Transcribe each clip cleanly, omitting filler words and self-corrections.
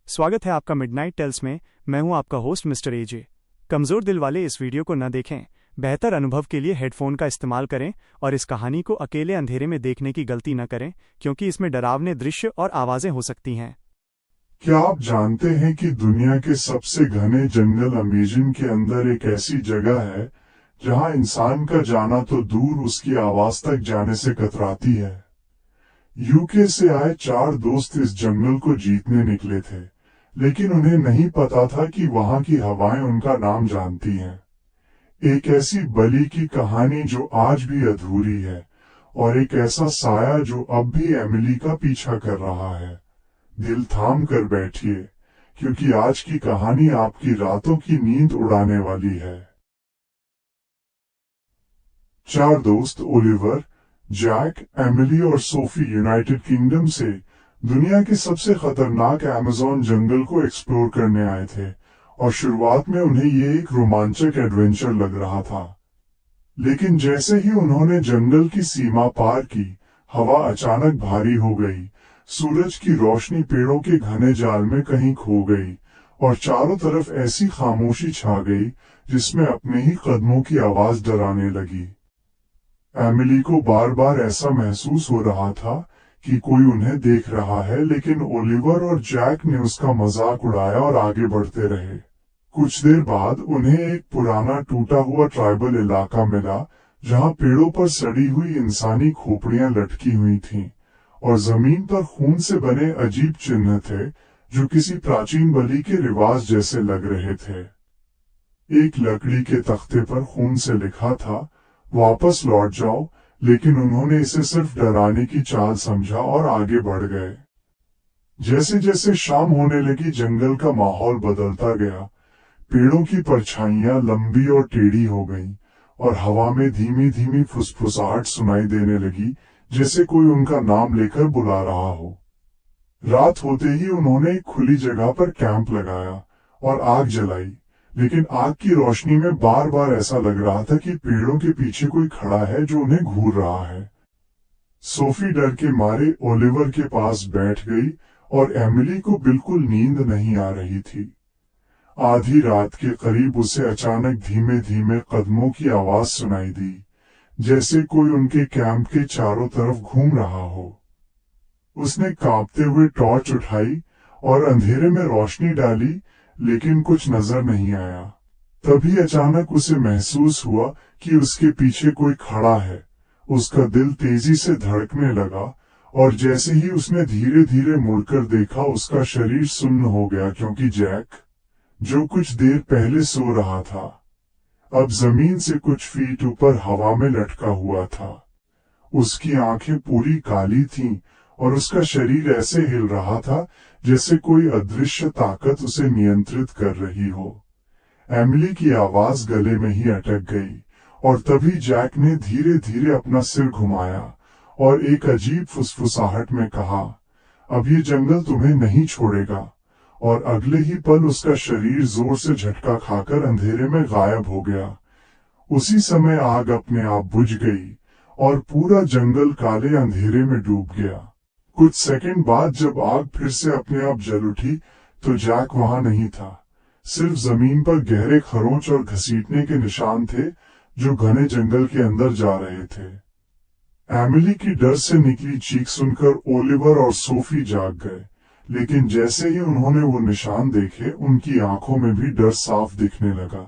स्वागत है आपका मिडनाइट टेल्स में। मैं हूं आपका होस्ट मिस्टर एजे। कमज़ोर दिल वाले इस वीडियो को न देखें। बेहतर अनुभव के लिए हेडफोन का इस्तेमाल करें और इस कहानी को अकेले अंधेरे में देखने की गलती न करें, क्योंकि इसमें डरावने दृश्य और आवाज़ें हो सकती हैं। क्या आप जानते हैं कि दुनिया के सबसे घने जंगल अमेज़न के अंदर एक ऐसी जगह है जहां इंसान का जाना तो दूर उसकी आवाज तक जाने से कतराती है। यूके से आए 4 दोस्त इस जंगल को जीतने निकले थे, लेकिन उन्हें नहीं पता था कि वहां की हवाएं उनका नाम जानती हैं। एक ऐसी बलि की कहानी जो आज भी अधूरी है, और एक ऐसा साया जो अब भी एमिली का पीछा कर रहा है। दिल थाम कर बैठिए, क्योंकि आज की कहानी आपकी रातों की नींद उड़ाने वाली है। 4 दोस्त ओलिवर, जैक, एमिली और सोफी यूनाइटेड किंगडम से दुनिया के सबसे खतरनाक अमेज़न जंगल को एक्सप्लोर करने आए थे, और शुरुआत में उन्हें ये एक रोमांचक एडवेंचर लग रहा था। लेकिन जैसे ही उन्होंने जंगल की सीमा पार की, हवा अचानक भारी हो गई। सूरज की रोशनी पेड़ों के घने जाल में कहीं खो गई, और चारों तरफ ऐसी खामोशी छा गई जिसमें अपने ही कदमों की आवाज डराने लगी। एमिली को बार बार ऐसा महसूस हो रहा था कि कोई उन्हें देख रहा है, लेकिन ओलिवर और जैक ने उसका मजाक उड़ाया और आगे बढ़ते रहे। कुछ देर बाद उन्हें एक पुराना टूटा हुआ ट्राइबल इलाका मिला, जहां पेड़ों पर सड़ी हुई इंसानी खोपड़ियां लटकी हुई थीं, और जमीन पर खून से बने अजीब चिन्ह थे जो किसी प्राचीन बलि के रिवाज जैसे लग रहे थे। एक लकड़ी के तख्ते पर खून से लिखा था, वापस लौट जाओ, लेकिन उन्होंने इसे सिर्फ डराने की चाल समझा और आगे बढ़ गए। जैसे जैसे शाम होने लगी, जंगल का माहौल बदलता गया। पेड़ों की परछाइयां लंबी और टेढ़ी हो गईं, और हवा में धीमी धीमी फुसफुसाहट सुनाई देने लगी, जैसे कोई उनका नाम लेकर बुला रहा हो। रात होते ही उन्होंने एक खुली जगह पर कैंप लगाया और आग जलाई, लेकिन आग की रोशनी में बार बार ऐसा लग रहा था कि पेड़ों के पीछे कोई खड़ा है जो उन्हें घूर रहा है। सोफी डर के मारे ओलिवर के पास बैठ गई, और एमिली को बिल्कुल नींद नहीं आ रही थी। आधी रात के करीब उसे अचानक धीमे धीमे कदमों की आवाज सुनाई दी, जैसे कोई उनके कैंप के चारों तरफ घूम रहा हो। उसने कांपते हुए टॉर्च उठाई और अंधेरे में रोशनी डाली, लेकिन कुछ नजर नहीं आया। तभी अचानक उसे महसूस हुआ कि उसके पीछे कोई खड़ा है। उसका दिल तेजी से धड़कने लगा, और जैसे ही उसने धीरे धीरे मुड़कर देखा, उसका शरीर सुन्न हो गया, क्योंकि जैक, जो कुछ देर पहले सो रहा था, अब जमीन से कुछ फीट ऊपर हवा में लटका हुआ था। उसकी आंखें पूरी काली थीं, और उसका शरीर ऐसे हिल रहा था जैसे कोई अदृश्य ताकत उसे नियंत्रित कर रही हो। एमिली की आवाज गले में ही अटक गई, और तभी जैक ने धीरे धीरे अपना सिर घुमाया और एक अजीब फुसफुसाहट में कहा, अब ये जंगल तुम्हें नहीं छोड़ेगा। और अगले ही पल उसका शरीर जोर से झटका खाकर अंधेरे में गायब हो गया। उसी समय आग अपने आप बुझ गई, और पूरा जंगल काले अंधेरे में डूब गया। कुछ सेकंड बाद जब आग फिर से अपने आप जल उठी, तो जैक वहां नहीं था। सिर्फ जमीन पर गहरे खरोंच और घसीटने के निशान थे, जो घने जंगल के अंदर जा रहे थे। एमिली की डर से निकली चीख सुनकर ओलिवर और सोफी जाग गए, लेकिन जैसे ही उन्होंने वो निशान देखे, उनकी आंखों में भी डर साफ दिखने लगा।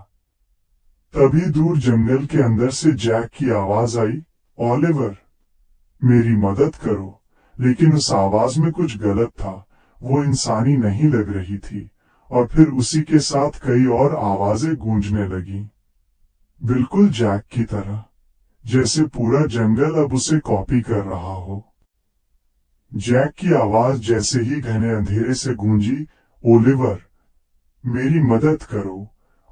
तभी दूर जंगल के अंदर से जैक की आवाज आई, ओलिवर, मेरी मदद करो। लेकिन उस आवाज में कुछ गलत था। वो इंसानी नहीं लग रही थी, और फिर उसी के साथ कई और आवाजें गूंजने लगी, बिल्कुल जैक की तरह, जैसे पूरा जंगल अब उसे कॉपी कर रहा हो। जैक की आवाज जैसे ही घने अंधेरे से गूंजी, ओलिवर, मेरी मदद करो।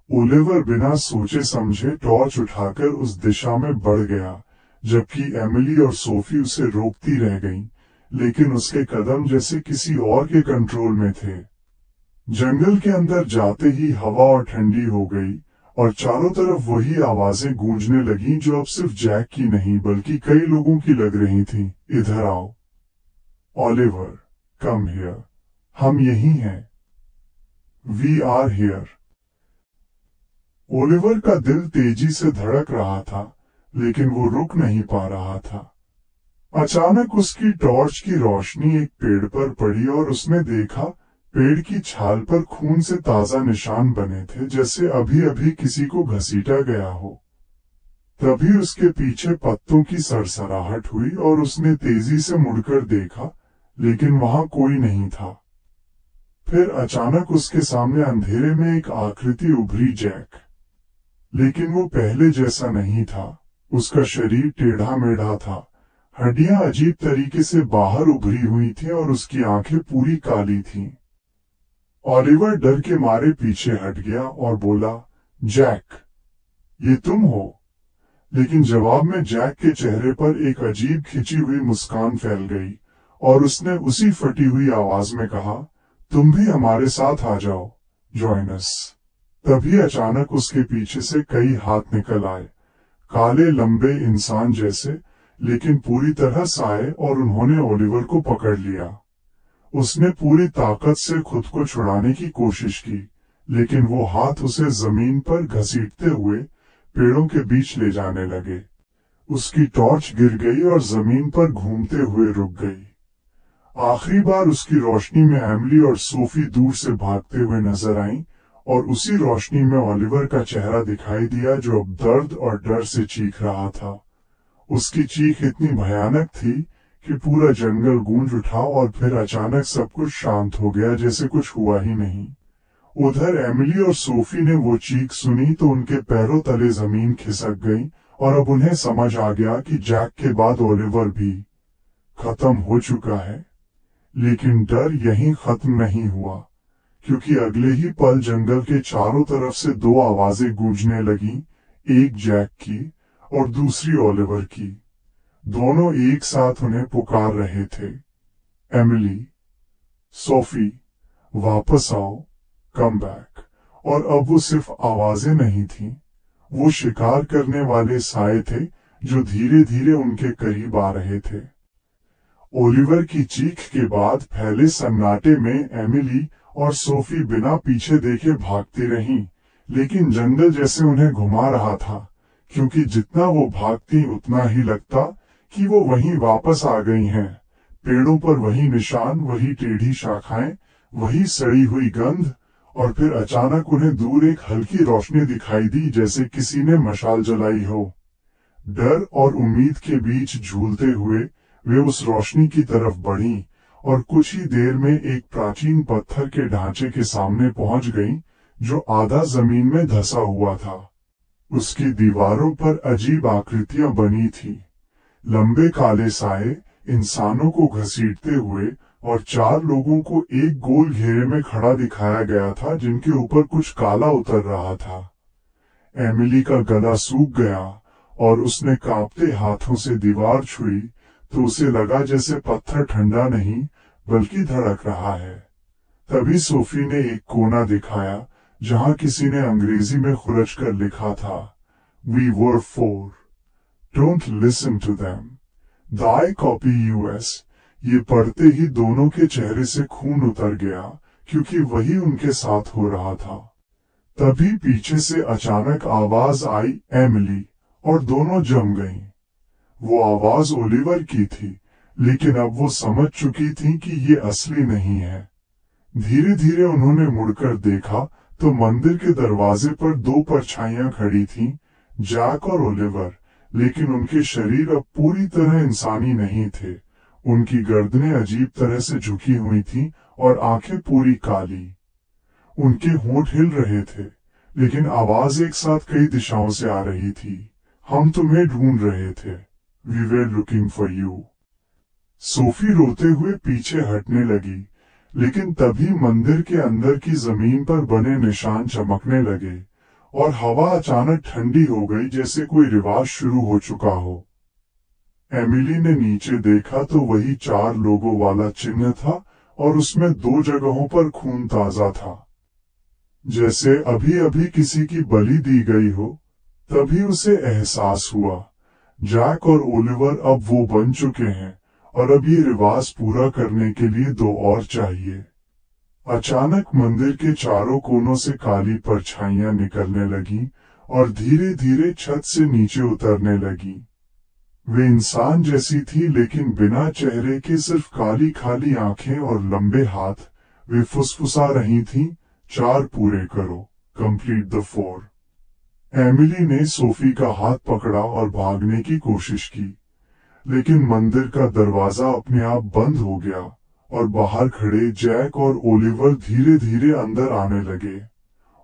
ओलिवर बिना सोचे समझे टॉर्च उठाकर उस दिशा में बढ़ गया, जबकि एमिली और सोफी उसे रोकती रह गईं, लेकिन उसके कदम जैसे किसी और के कंट्रोल में थे। जंगल के अंदर जाते ही हवा और ठंडी हो गई, और चारों तरफ वही आवाजें गूंजने लगीं जो अब सिर्फ जैक की नहीं बल्कि कई लोगों की लग रही थीं। इधर आओ, ओलिवर, कम हियर, हम यही हैं। We are here. ओलिवर का दिल तेजी से धड़क रहा था, लेकिन वो रुक नहीं पा रहा था। अचानक उसकी टॉर्च की रोशनी एक पेड़ पर पड़ी और उसने देखा पेड़ की छाल पर खून से ताजा निशान बने थे, जैसे अभी अभी किसी को घसीटा गया हो। तभी उसके पीछे पत्तों की सरसराहट हुई और उसने तेजी से मुड़कर देखा, लेकिन वहां कोई नहीं था। फिर अचानक उसके सामने अंधेरे में एक आकृति उभरी, जैक। लेकिन वो पहले जैसा नहीं था। उसका शरीर टेढ़ा मेढ़ा था, हड्डियां अजीब तरीके से बाहर उभरी हुई थी और उसकी आंखें पूरी काली थीं। ओलिवर डर के मारे पीछे हट गया और बोला, जैक, ये तुम हो? लेकिन जवाब में जैक के चेहरे पर एक अजीब खिंची हुई मुस्कान फैल गई और उसने उसी फटी हुई आवाज में कहा, तुम भी हमारे साथ आ जाओ, जॉइन अस। तभी अचानक उसके पीछे से कई हाथ निकल आए, काले लंबे इंसान जैसे, लेकिन पूरी तरह साए, और उन्होंने ओलिवर को पकड़ लिया। उसने पूरी ताकत से खुद को छुड़ाने की कोशिश की, लेकिन वो हाथ उसे जमीन पर घसीटते हुए पेड़ों के बीच ले जाने लगे। उसकी टॉर्च गिर गई और जमीन पर घूमते हुए रुक गई। आखिरी बार उसकी रोशनी में एमिली और सोफी दूर से भागते हुए नजर आईं, और उसी रोशनी में ओलिवर का चेहरा दिखाई दिया, जो अब दर्द और डर से चीख रहा था। उसकी चीख इतनी भयानक थी कि पूरा जंगल गूंज उठा और फिर अचानक सब कुछ शांत हो गया, जैसे कुछ हुआ ही नहीं। उधर एमिली और सोफी ने वो चीख सुनी तो उनके पैरों तले जमीन खिसक गई, और अब उन्हें समझ आ गया कि जैक के बाद ओलिवर भी खत्म हो चुका है। लेकिन डर यहीं खत्म नहीं हुआ, क्योंकि अगले ही पल जंगल के चारों तरफ से दो आवाजें गूंजने लगीं, एक जैक की और दूसरी ओलिवर की। दोनों एक साथ उन्हें पुकार रहे थे, एमिली, सोफी, वापस आओ, कम बैक। और अब वो सिर्फ आवाजें नहीं थीं, वो शिकार करने वाले साए थे जो धीरे धीरे उनके करीब आ रहे थे। ओलिवर की चीख के बाद फैले सन्नाटे में एमिली और सोफी बिना पीछे देखे भागती रहीं, लेकिन जंगल जैसे उन्हें घुमा रहा था, क्योंकि जितना वो भागती उतना ही लगता कि वो वहीं वापस आ गई हैं। पेड़ों पर वही निशान, वही टेढ़ी शाखाएं, वही सड़ी हुई गंध, और फिर अचानक उन्हें दूर एक हल्की रोशनी दिखाई दी, जैसे किसी ने मशाल जलाई हो। डर और उम्मीद के बीच झूलते हुए वे उस रोशनी की तरफ बढ़ीं और कुछ ही देर में एक प्राचीन पत्थर के ढांचे के सामने पहुंच गईं, जो आधा जमीन में धंसा हुआ था। उसकी दीवारों पर अजीब आकृतियां बनी थी, लंबे काले साए इंसानों को घसीटते हुए, और चार लोगों को एक गोल घेरे में खड़ा दिखाया गया था, जिनके ऊपर कुछ काला उतर रहा था। एमिली का गला सूख गया और उसने कांपते हाथों से दीवार छुई तो उसे लगा जैसे पत्थर ठंडा नहीं बल्कि धड़क रहा है। तभी सोफी ने एक कोना दिखाया जहां किसी ने अंग्रेजी में खुरच कर लिखा था, We were four. Don't listen to them. Die copy US. ये पढ़ते ही दोनों के चेहरे से खून उतर गया, क्योंकि वही उनके साथ हो रहा था। तभी पीछे से अचानक आवाज आई, एमिली, और दोनों जम गईं। वो आवाज ओलिवर की थी, लेकिन अब वो समझ चुकी थी कि ये असली नहीं है। धीरे धीरे उन्होंने मुड़कर देखा तो मंदिर के दरवाजे पर दो परछाइयां खड़ी थीं, जैक और ओलिवर, लेकिन उनके शरीर अब पूरी तरह इंसानी नहीं थे। उनकी गर्दनें अजीब तरह से झुकी हुई थीं और आंखें पूरी काली। उनके होंठ हिल रहे थे, लेकिन आवाज एक साथ कई दिशाओं से आ रही थी, हम तुम्हें ढूंढ रहे थे। We were looking for you. Sophie रोते हुए पीछे हटने लगी, लेकिन तभी मंदिर के अंदर की जमीन पर बने निशान चमकने लगे और हवा अचानक ठंडी हो गई, जैसे कोई रिवाज शुरू हो चुका हो। एमिली ने नीचे देखा तो वही 4 लोगों वाला चिन्ह था और उसमें 2 जगहों पर खून ताजा था, जैसे अभी अभी किसी की बलि दी गई हो। तभी उसे एहसास हुआ, जैक और ओलिवर अब वो बन चुके हैं और अब ये रिवाज पूरा करने के लिए 2 और चाहिए। अचानक मंदिर के चारों कोनों से काली परछाइयां निकलने लगी और धीरे धीरे छत से नीचे उतरने लगी। वे इंसान जैसी थी, लेकिन बिना चेहरे के, सिर्फ काली खाली आंखें और लंबे हाथ। वे फुसफुसा रही थीं, 4 पूरे करो, कंप्लीट द 4। एमिली ने सोफी का हाथ पकड़ा और भागने की कोशिश की, लेकिन मंदिर का दरवाजा अपने आप बंद हो गया और बाहर खड़े जैक और ओलिवर धीरे धीरे अंदर आने लगे।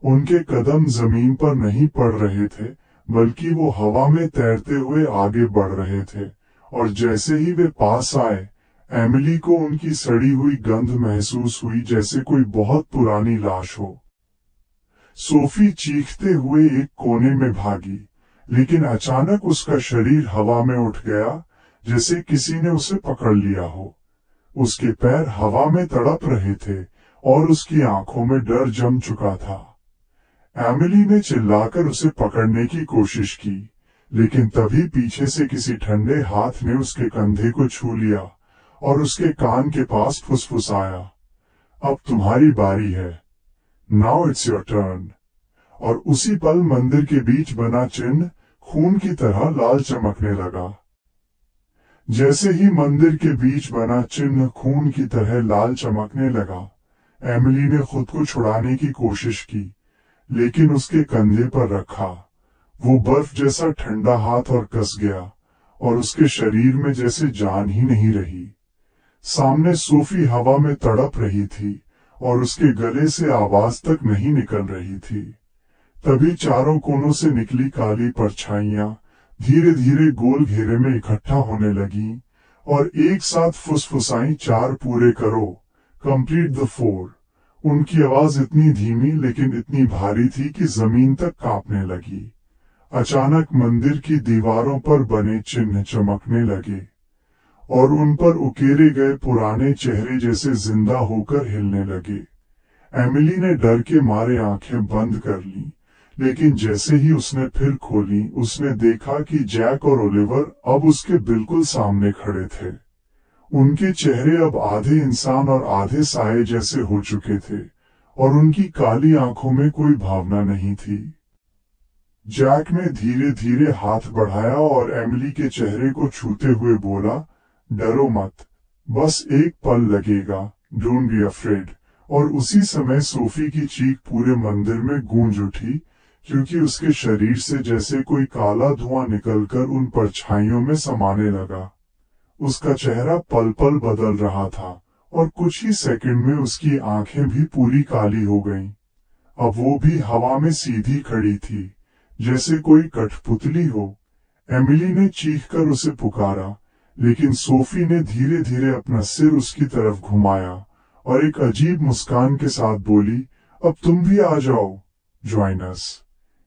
उनके कदम जमीन पर नहीं पड़ रहे थे, बल्कि वो हवा में तैरते हुए आगे बढ़ रहे थे, और जैसे ही वे पास आए, एमिली को उनकी सड़ी हुई गंध महसूस हुई, जैसे कोई बहुत पुरानी लाश हो। सोफी चीखते हुए एक कोने में भागी, लेकिन अचानक उसका शरीर हवा में उठ गया, जैसे किसी ने उसे पकड़ लिया हो। उसके पैर हवा में तड़प रहे थे और उसकी आंखों में डर जम चुका था। एमिली ने चिल्लाकर उसे पकड़ने की कोशिश की, लेकिन तभी पीछे से किसी ठंडे हाथ ने उसके कंधे को छू लिया और उसके कान के पास फुसफुसाया, अब तुम्हारी बारी है, नाउ इट्स योर टर्न। और उसी पल मंदिर के बीच बना चिन्ह खून की तरह लाल चमकने लगा। जैसे ही मंदिर के बीच बना चिन्ह खून की तरह लाल चमकने लगा, एमिली ने खुद को छुड़ाने की कोशिश की, लेकिन उसके कंधे पर रखा वो बर्फ जैसा ठंडा हाथ और कस गया, और उसके शरीर में जैसे जान ही नहीं रही। सामने सोफी हवा में तड़प रही थी और उसके गले से आवाज तक नहीं निकल रही थी। तभी चारों कोनों से निकली काली परछाइयां धीरे धीरे गोल घेरे में इकट्ठा होने लगी और एक साथ फुसफुसाई, 4 पूरे करो, कंप्लीट द 4। उनकी आवाज इतनी धीमी लेकिन इतनी भारी थी कि जमीन तक कांपने लगी। अचानक मंदिर की दीवारों पर बने चिन्ह चमकने लगे और उन पर उकेरे गए पुराने चेहरे जैसे जिंदा होकर हिलने लगे। एमिली ने डर के मारे आंखें बंद कर ली, लेकिन जैसे ही उसने फिर खोली, उसने देखा कि जैक और ओलिवर अब उसके बिल्कुल सामने खड़े थे। उनके चेहरे अब आधे इंसान और आधे साये जैसे हो चुके थे और उनकी काली आंखों में कोई भावना नहीं थी। जैक ने धीरे धीरे हाथ बढ़ाया और एमिली के चेहरे को छूते हुए बोला, डरो मत, बस एक पल लगेगा, डोंट बी अफ्रेड। और उसी समय सोफी की चीख पूरे मंदिर में गूंज उठी, क्योंकि उसके शरीर से जैसे कोई काला धुआं निकलकर उन परछाइयों में समाने लगा। उसका चेहरा पल पल बदल रहा था और कुछ ही सेकंड में उसकी आंखें भी पूरी काली हो गईं। अब वो भी हवा में सीधी खड़ी थी, जैसे कोई कठपुतली हो। एमिली ने चीखकर उसे पुकारा, लेकिन सोफी ने धीरे धीरे अपना सिर उसकी तरफ घुमाया और एक अजीब मुस्कान के साथ बोली, अब तुम भी आ जाओ, ज्वाइन अस।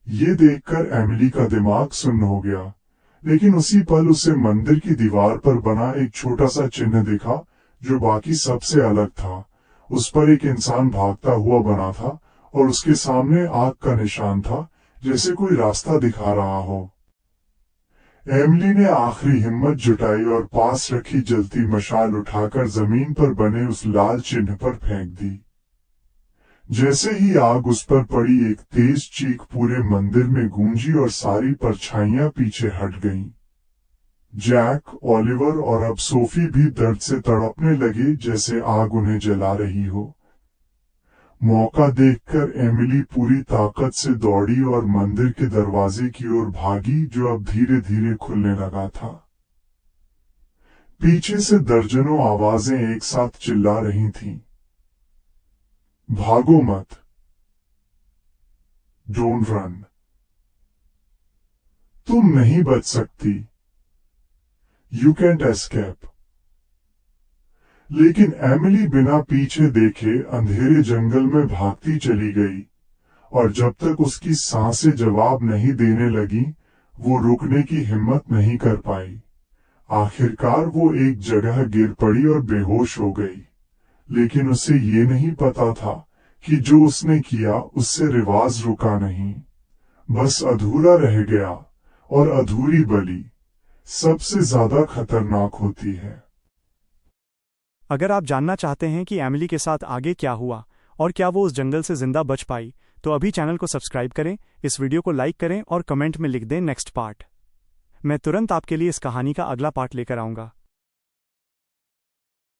ये देखकर एमिली का दिमाग सुन्न हो गया, लेकिन उसी पल उसे मंदिर की दीवार पर बना एक छोटा सा चिन्ह दिखा, जो बाकी सबसे अलग था। उस पर एक इंसान भागता हुआ बना था और उसके सामने आग का निशान था, जैसे कोई रास्ता दिखा रहा हो। एमिली ने आखिरी हिम्मत जुटाई और पास रखी जलती मशाल उठाकर जमीन पर बने उस लाल चिन्ह पर फेंक दी। जैसे ही आग उस पर पड़ी, एक तेज चीख पूरे मंदिर में गूंजी और सारी परछाइयां पीछे हट गईं। जैक, ओलिवर और अब सोफी भी दर्द से तड़पने लगे, जैसे आग उन्हें जला रही हो। मौका देखकर एमिली पूरी ताकत से दौड़ी और मंदिर के दरवाजे की ओर भागी, जो अब धीरे धीरे खुलने लगा था। पीछे से दर्जनों आवाजें एक साथ चिल्ला रही थीं, भागो मत, डोंट रन, तुम नहीं बच सकती, यू कैंट एस्केप। लेकिन एमिली बिना पीछे देखे अंधेरे जंगल में भागती चली गई, और जब तक उसकी सांसें जवाब नहीं देने लगी, वो रुकने की हिम्मत नहीं कर पाई। आखिरकार वो एक जगह गिर पड़ी और बेहोश हो गई, लेकिन उसे ये नहीं पता था कि जो उसने किया उससे रिवाज रुका नहीं, बस अधूरा रह गया, और अधूरी बलि सबसे ज्यादा खतरनाक होती है। अगर आप जानना चाहते हैं कि एमिली के साथ आगे क्या हुआ और क्या वो उस जंगल से जिंदा बच पाई? तो अभी चैनल को सब्सक्राइब करें, इस वीडियो को लाइक करें और कमेंट में लिख दें नेक्स्ट पार्ट। मैं तुरंत आपके लिए इस कहानी का अगला पार्ट लेकर आऊँगा।